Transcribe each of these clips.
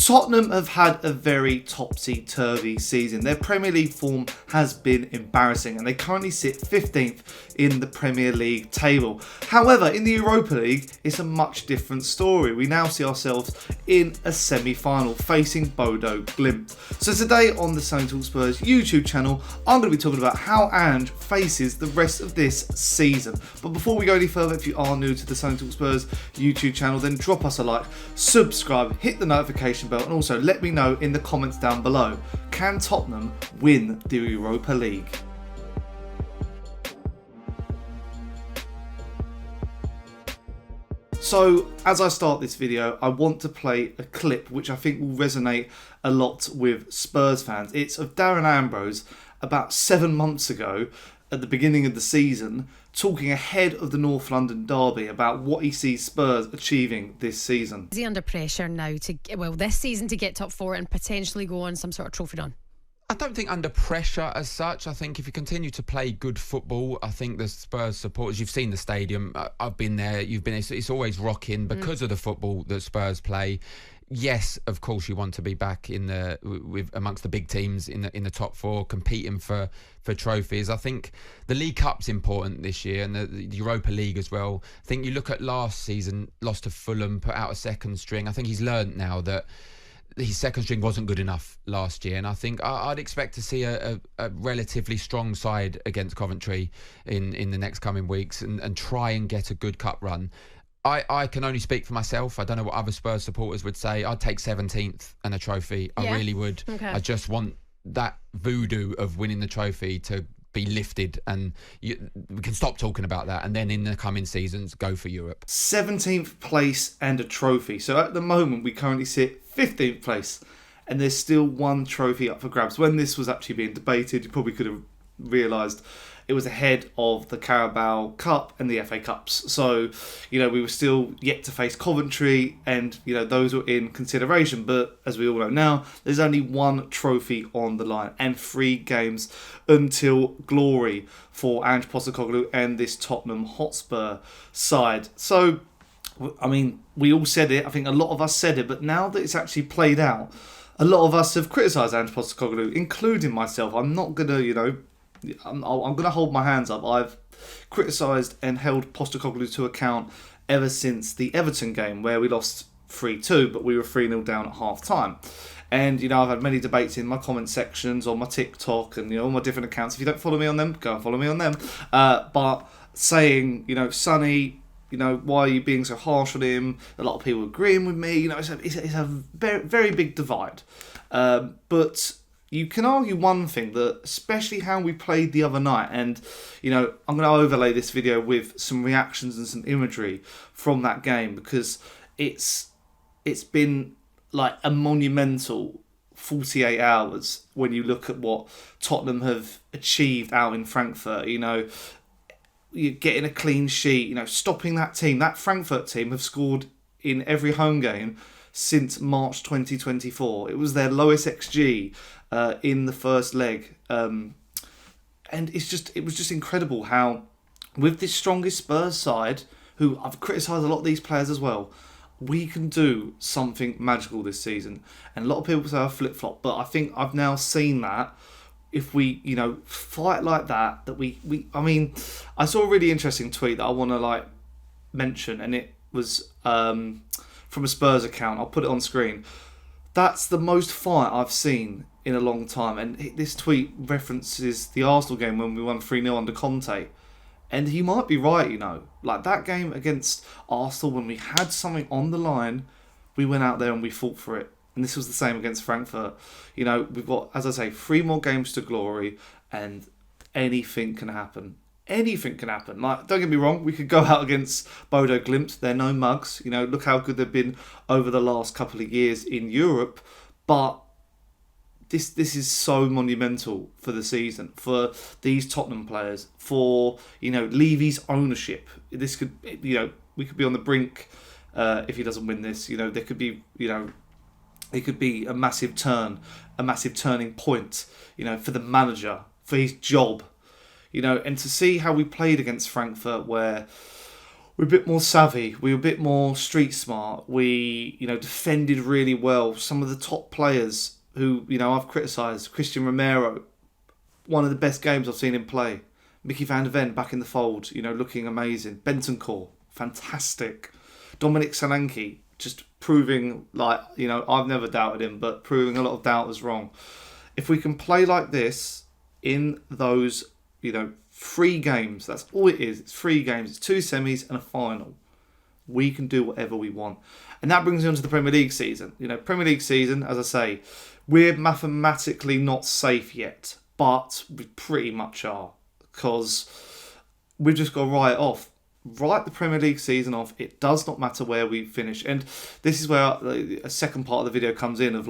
Tottenham have had a very topsy-turvy season. Their Premier League form has been embarrassing and they currently sit 15th in the Premier League table. However, in the Europa League, it's a much different story. We now see ourselves in a semi-final facing Bodo Glimt. So today on the Sonny talkSPORT YouTube channel, I'm going to be talking about how Ange faces the rest of this season. But before we go any further, if you are new to the Sonny talkSPORT YouTube channel, then drop us a like, subscribe, hit the notification bell, and also let me know in the comments down below, can Tottenham win the Europa League? So, as I start this video, I want to play a clip which I think will resonate a lot with Spurs fans. It's of Darren Ambrose about 7 months ago, at the beginning of the season, talking ahead of the North London derby about what he sees Spurs achieving this season. Is he under pressure now this season to get top four and potentially go on some sort of trophy run? I don't think under pressure as such. I think if you continue to play good football, I think the Spurs supporters, you've seen the stadium, I've been there, you've been, it's always rocking because of the football that Spurs play. Yes, of course, you want to be back in amongst the big teams in the top four, competing for trophies. I think the League Cup's important this year, and the Europa League as well. I think you look at last season, lost to Fulham, put out a second string. I think he's learned now that his second string wasn't good enough last year, and I think I'd expect to see a relatively strong side against Coventry in the next coming weeks and try and get a good cup run. I can only speak for myself. I don't know what other Spurs supporters would say. I'd take 17th and a trophy. I really would. Okay. I just want that voodoo of winning the trophy to be lifted, and we can stop talking about that, and then in the coming seasons go for Europe. 17th place and a trophy. So at the moment we currently sit 15th place and there's still one trophy up for grabs. When this was actually being debated, you probably could have realised it was ahead of the Carabao Cup and the FA Cups. So, we were still yet to face Coventry, and, those were in consideration. But as we all know now, there's only one trophy on the line and 3 games until glory for Ange Postecoglou and this Tottenham Hotspur side. So, we all said it. I think a lot of us said it. But now that it's actually played out, a lot of us have criticised Ange Postecoglou, including myself. I'm not going to, I'm going to hold my hands up. I've criticised and held Postecoglou to account ever since the Everton game, where we lost 3-2, but we were 3-0 down at half-time. And, I've had many debates in my comment sections, on my TikTok, and, all my different accounts. If you don't follow me on them, go and follow me on them. But saying, Sonny, why are you being so harsh on him? A lot of people agreeing with me. It's a very, very big divide. But you can argue one thing, that especially how we played the other night, and I'm going to overlay this video with some reactions and some imagery from that game, because it's been like a monumental 48 hours when you look at what Tottenham have achieved out in Frankfurt. You're getting a clean sheet, stopping that team. That Frankfurt team have scored in every home game since March 2024. It was their lowest XG in the first leg. And it was just incredible how, with this strongest Spurs side, who I've criticised a lot of these players as well, we can do something magical this season. And a lot of people say I flip-flop, but I think I've now seen that if we, fight like that, I saw a really interesting tweet that I want to mention, and it was from a Spurs account. I'll put it on screen. That's the most fight I've seen in a long time. And this tweet references the Arsenal game when we won 3-0 under Conte. And he might be right, that game against Arsenal, when we had something on the line, we went out there and we fought for it. And this was the same against Frankfurt. We've got, as I say, 3 more games to glory, and anything can happen. Anything can happen. Don't get me wrong, we could go out against Bodo Glimt. They're no mugs. Look how good they've been over the last couple of years in Europe. But this is so monumental for the season, for these Tottenham players, for, Levy's ownership. This could, we could be on the brink if he doesn't win this. There could be, it could be a massive turning point, for the manager, for his job, and to see how we played against Frankfurt, where we're a bit more savvy. We were a bit more street smart. We, defended really well. Some of the top players who, I've criticised. Christian Romero, one of the best games I've seen him play. Mickey van der Ven back in the fold, looking amazing. Bentancur, fantastic. Dominic Solanke, just proving, I've never doubted him, but proving a lot of doubters wrong. If we can play like this in those, 3 games, that's all it is. It's 3 games, it's 2 semis and a final. We can do whatever we want. And that brings me on to the Premier League season. Premier League season, as I say, we're mathematically not safe yet, but we pretty much are. Because we've just got to write it off. Write the Premier League season off. It does not matter where we finish. And this is where a second part of the video comes in of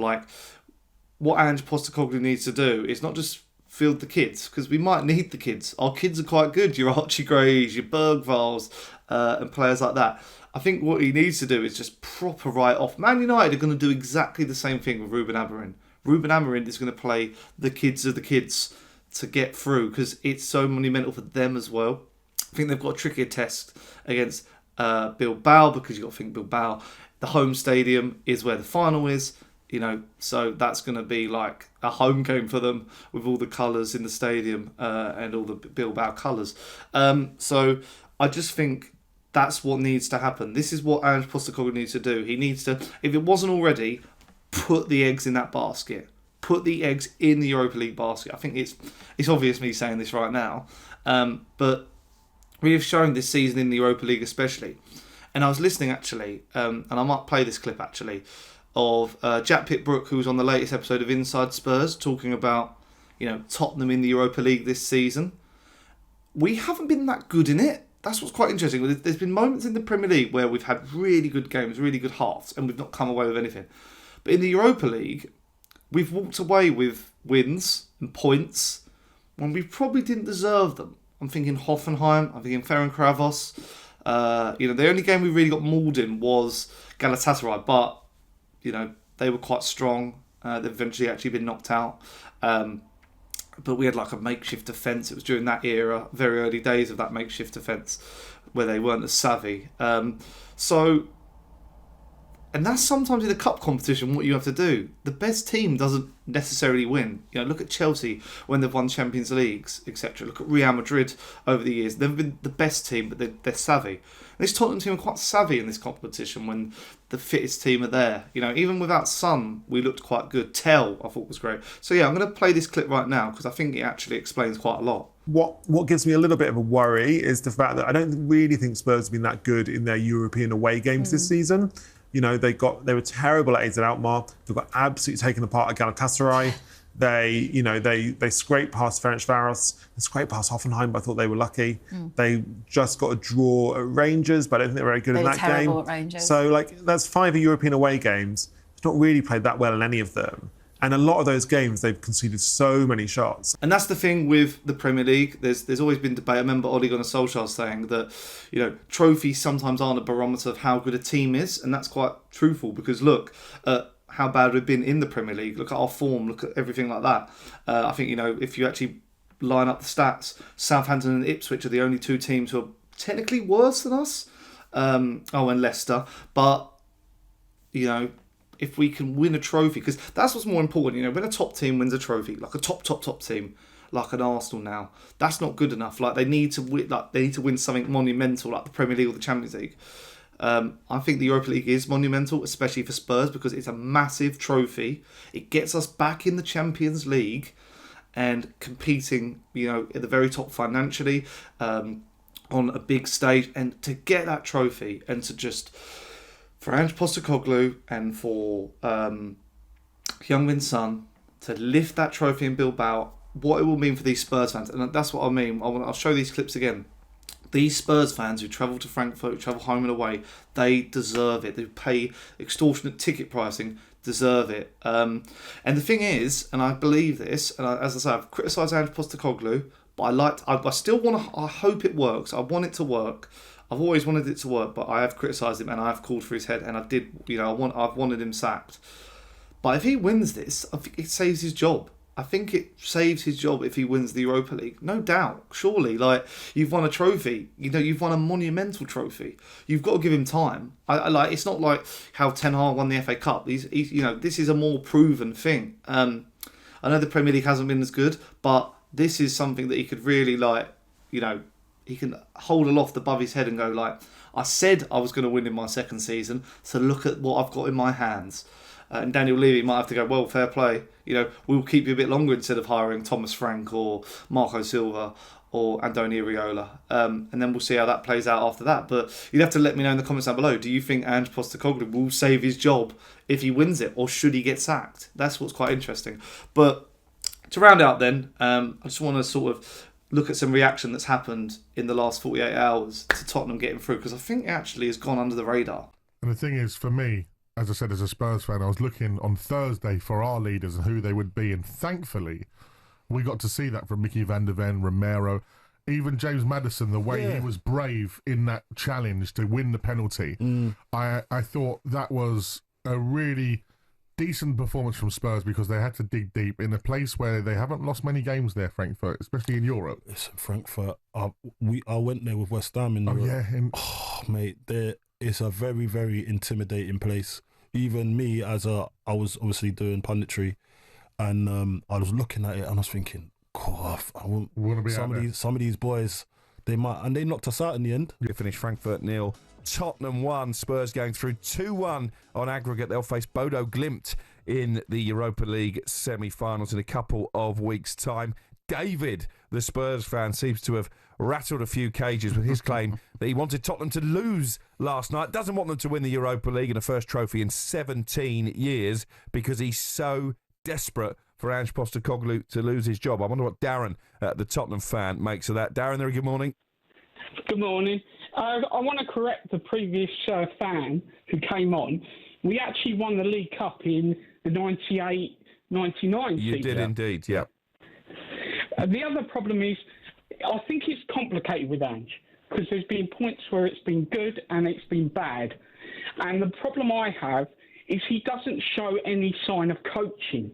what Ange Postecoglou needs to do is not just field the kids, because we might need the kids. Our kids are quite good. Your Archie Grays, your Bergvalls, and players like that. I think what he needs to do is just proper write off. Man United are going to do exactly the same thing with Ruben Amorim. Ruben Amorim is going to play the kids of the kids to get through, because it's so monumental for them as well. I think they've got a trickier test against Bilbao, because you've got to think Bilbao, the home stadium is where the final is, so that's going to be like a home game for them with all the colours in the stadium and all the Bilbao colours. So I just think that's what needs to happen. This is what Ange Postecoglou needs to do. He needs to, if it wasn't already, put the eggs in that basket. Put the eggs in the Europa League basket. I think it's obvious me saying this right now, but we have shown this season in the Europa League especially. And I was listening actually, and I might play this clip actually, of Jack Pitt-Brooke, who was on the latest episode of Inside Spurs, talking about Tottenham in the Europa League this season. We haven't been that good in it. That's what's quite interesting. There's been moments in the Premier League where we've had really good games, really good halves, and we've not come away with anything. But in the Europa League, we've walked away with wins and points when we probably didn't deserve them. I'm thinking Hoffenheim, I'm thinking Ferencváros. The only game we really got mauled in was Galatasaray, but, they were quite strong. They've eventually actually been knocked out. But we had a makeshift defence. It was during that era, very early days of that makeshift defence, where they weren't as savvy. And that's sometimes in a cup competition what you have to do. The best team doesn't necessarily win. Look at Chelsea when they've won Champions Leagues, etc. Look at Real Madrid over the years. They've been the best team, but they're savvy. And this Tottenham team are quite savvy in this competition when the fittest team are there. Even without Son, we looked quite good. Tell, I thought was great. So yeah, I'm going to play this clip right now because I think it actually explains quite a lot. What gives me a little bit of a worry is the fact that I don't really think Spurs have been that good in their European away games this season. They were terrible at AZ Alkmaar. They got absolutely taken apart at Galatasaray. They scraped past Ferencváros. They scraped past Hoffenheim, but I thought they were lucky. They just got a draw at Rangers, but I don't think they were very good in that game. They were terrible at Rangers. So that's 5 European away games. They've not really played that well in any of them. And a lot of those games, they've conceded so many shots. And that's the thing with the Premier League. There's always been debate. I remember Ole Gunnar Solskjaer saying that, trophies sometimes aren't a barometer of how good a team is. And that's quite truthful because look at how bad we've been in the Premier League. Look at our form. Look at everything like that. I think, if you actually line up the stats, Southampton and Ipswich are the only 2 teams who are technically worse than us. And Leicester. But, if we can win a trophy, because that's what's more important. When a top team wins a trophy, like a top team, like an Arsenal now, that's not good enough. They need to win something monumental, like the Premier League or the Champions League. I think the Europa League is monumental, especially for Spurs, because it's a massive trophy. It gets us back in the Champions League and competing, at the very top financially, on a big stage, and to get that trophy and to just. For Ange Postecoglou and for Heung-Min Son to lift that trophy in Bilbao, what it will mean for these Spurs fans. And that's what I mean. I'll show these clips again. These Spurs fans who travel to Frankfurt, who travel home and away, they deserve it. They pay extortionate ticket pricing, deserve it. And the thing is, and I believe this, and as I say, I've criticised Ange Postecoglou, but I still want to, I hope it works. I want it to work. I've always wanted it to work, but I have criticised him and I have called for his head, and I've wanted him sacked. But if he wins this, I think it saves his job. I think it saves his job if he wins the Europa League. No doubt, surely. Like, you've won a trophy. You've won a monumental trophy. You've got to give him time. It's not like how Ten Hag won the FA Cup. He's this is a more proven thing. I know the Premier League hasn't been as good, but this is something that he could really he can hold aloft above his head and go like, I said I was going to win in my second season, so look at what I've got in my hands. And Daniel Levy might have to go, well, fair play. We'll keep you a bit longer instead of hiring Thomas Frank or Marco Silva or Antonio Riola. And then we'll see how that plays out after that. But you'd have to let me know in the comments down below. Do you think Ange Postecoglou will save his job if he wins it, or should he get sacked? That's what's quite interesting. But to round out then, I just want to sort of look at some reaction that's happened in the last 48 hours to Tottenham getting through, because I think it actually has gone under the radar. And the thing is, for me, as I said, as a Spurs fan, I was looking on Thursday for our leaders and who they would be, and thankfully we got to see that from Mickey van der Ven, Romero, even James Maddison, the way he was brave in that challenge to win the penalty. I thought that was a really decent performance from Spurs, because they had to dig deep in a place where they haven't lost many games there, Frankfurt, especially in Europe. Listen, Frankfurt, I went there with West Ham in Europe. Mate, it's a very, very intimidating place. Even me, I was obviously doing punditry, and I was looking at it and I was thinking, God, I want to be some of these boys, they might, and they knocked us out in the end. We finished Frankfurt 0, Tottenham 1, Spurs going through 2-1 on aggregate. They'll face Bodo Glimt in the Europa League semi-finals in a couple of weeks' time. David, the Spurs fan, seems to have rattled a few cages with his claim that he wanted Tottenham to lose last night. Doesn't want them to win the Europa League and a first trophy in 17 years because he's so desperate for Ange Postecoglou to lose his job. I wonder what Darren, the Tottenham fan, makes of that. Darren, good morning. Good morning. I want to correct the previous fan who came on. We actually won the League Cup in the 98-99 season. You did indeed, yeah. The other problem is, I think it's complicated with Ange, because there's been points where it's been good and it's been bad. And the problem I have is he doesn't show any sign of coaching.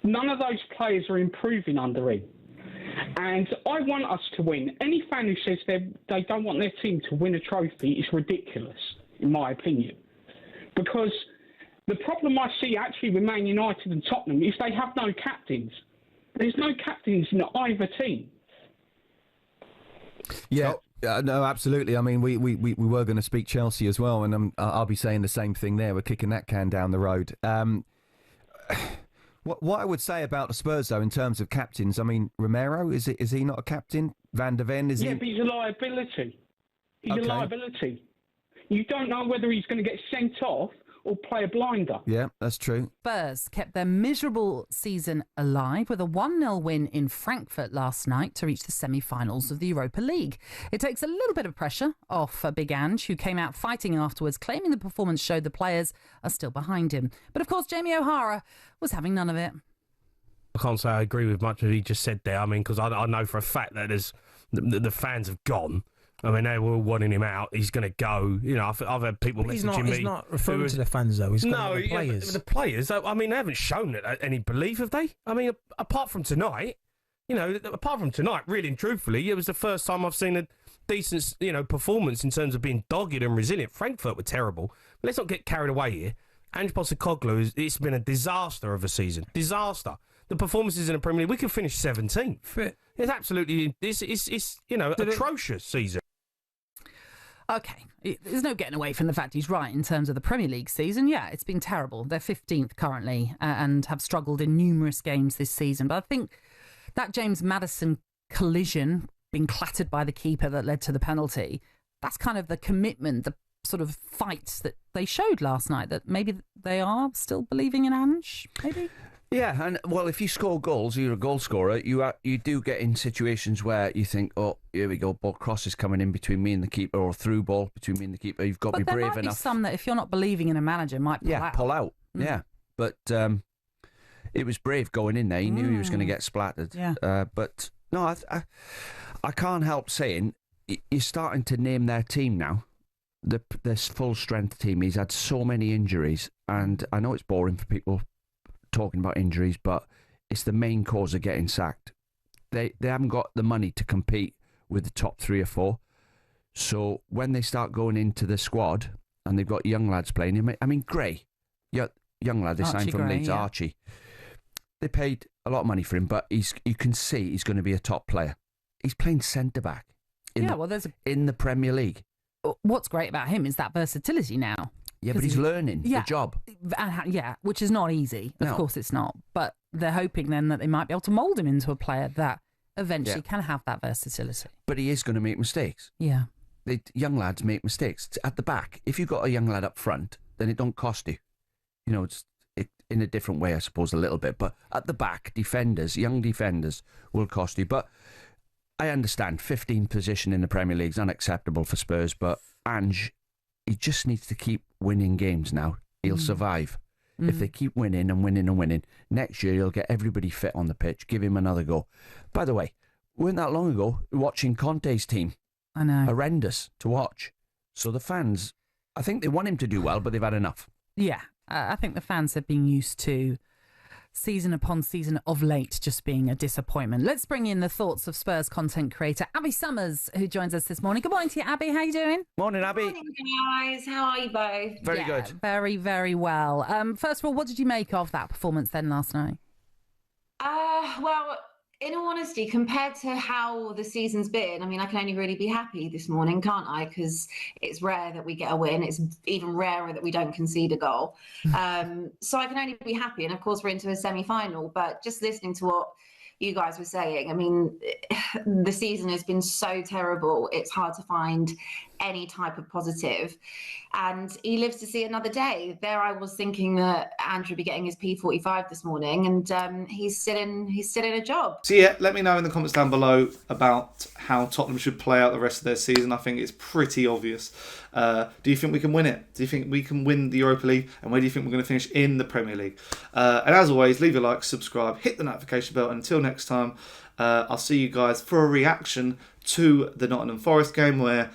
None of those players are improving under him. And I want us to win. Any fan who says they don't want their team to win a trophy is ridiculous, in my opinion. Because the problem I see actually with Man United and Tottenham is they have no captains. There's no captains in either team. Yeah, no, absolutely. I mean, we were going to speak Chelsea as well, and I'll be saying the same thing there. We're kicking that can down the road. What I would say about the Spurs, though, in terms of captains, I mean, Romero, is he not a captain? Van der Ven, is he? Yeah, but he's a liability. He's a liability. You don't know whether he's going to get sent off or play a blinder. Yeah, that's true. Spurs kept their miserable season alive with a 1-0 win in Frankfurt last night to reach the semi-finals of the Europa League. It takes a little bit of pressure off Big Ange, who came out fighting afterwards, claiming the performance showed the players are still behind him. But of course, Jamie O'Hara was having none of it. I can't say I agree with much of what he just said there. I mean, because I know for a fact that the fans have gone. I mean, they were all wanting him out. He's going to go. You know, I've had people messaging me. He's not referring to the fans, though. He's got the players. Yeah, the players, I mean, they haven't shown any belief, have they? I mean, apart from tonight, really and truthfully, it was the first time I've seen a decent, performance in terms of being dogged and resilient. Frankfurt were terrible. But let's not get carried away here. Ange Postecoglou, it's been a disaster of a season. Disaster. The performances in the Premier League, we could finish 17th. It's absolutely, atrocious season. Okay, there's no getting away from the fact he's right in terms of the Premier League season. Yeah, it's been terrible. They're 15th currently and have struggled in numerous games this season. But I think that James Maddison collision, being clattered by the keeper that led to the penalty, that's kind of the commitment, the sort of fights that they showed last night, that maybe they are still believing in Ange, maybe? Yeah, and well, if you score goals, you're a goal scorer. You do get in situations where you think, oh, here we go, ball cross is coming in between me and the keeper, or through ball between me and the keeper. You've got to be brave enough. But there might be some that, if you're not believing in a manager, might pull out. Pull out. Yeah, but it was brave going in there. He knew he was going to get splattered. Yeah. But no, I can't help saying you're starting to name their team now. This full strength team. He's had so many injuries, and I know it's boring for people talking about injuries, but it's the main cause of getting sacked. They haven't got the money to compete with the top 3 or 4. So when they start going into the squad and they've got young lads playing, I mean, Gray, young lad they signed from Leeds, Archie. They paid a lot of money for him, but you can see he's going to be a top player. He's playing centre-back in the Premier League. What's great about him is that versatility now. Yeah, but he's learning the job. Which is not easy. Of course it's not. But they're hoping then that they might be able to mould him into a player that eventually can have that versatility. But he is going to make mistakes. Yeah. The young lads make mistakes. At the back, if you've got a young lad up front, then it don't cost you. You know, it's in a different way, I suppose, a little bit. But at the back, young defenders will cost you. But I understand 15th position in the Premier League is unacceptable for Spurs, but Ange, he just needs to keep winning games now. He'll survive. If they keep winning and winning and winning, next year he'll get everybody fit on the pitch, give him another go. By the way, we weren't that long ago watching Conte's team. I know. Horrendous to watch. So the fans, I think they want him to do well, but they've had enough. Yeah, I think the fans have been used to season upon season of late just being a disappointment. Let's bring in the thoughts of Spurs content creator Abbi Summers, who joins us this morning. Good morning to you, Abbi. How are you doing? Morning, Abbi. Morning, guys. How are you both? Very good. Very, very well. First of all, what did you make of that performance then last night? Well, in all honesty, compared to how the season's been, I mean, I can only really be happy this morning, can't I? Because it's rare that we get a win. It's even rarer that we don't concede a goal. So I can only be happy. And of course, we're into a semi-final. But just listening to what you guys were saying, I mean, the season has been so terrible. It's hard to find any type of positive. And he lives to see another day. There I was thinking that Andrew would be getting his P45 this morning, and he's still in a job. So yeah, let me know in the comments down below about how Tottenham should play out the rest of their season. I think it's pretty obvious. Do you think we can win it? Do you think we can win the Europa League? And where do you think we're going to finish in the Premier League? And as always, leave a like, subscribe, hit the notification bell. And until next time, I'll see you guys for a reaction to the Nottingham Forest game where,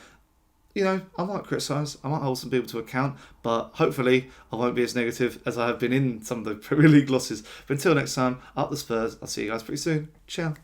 you know, I might criticise, I might hold some people to account, but hopefully I won't be as negative as I have been in some of the Premier League losses. But until next time, up the Spurs. I'll see you guys pretty soon. Ciao.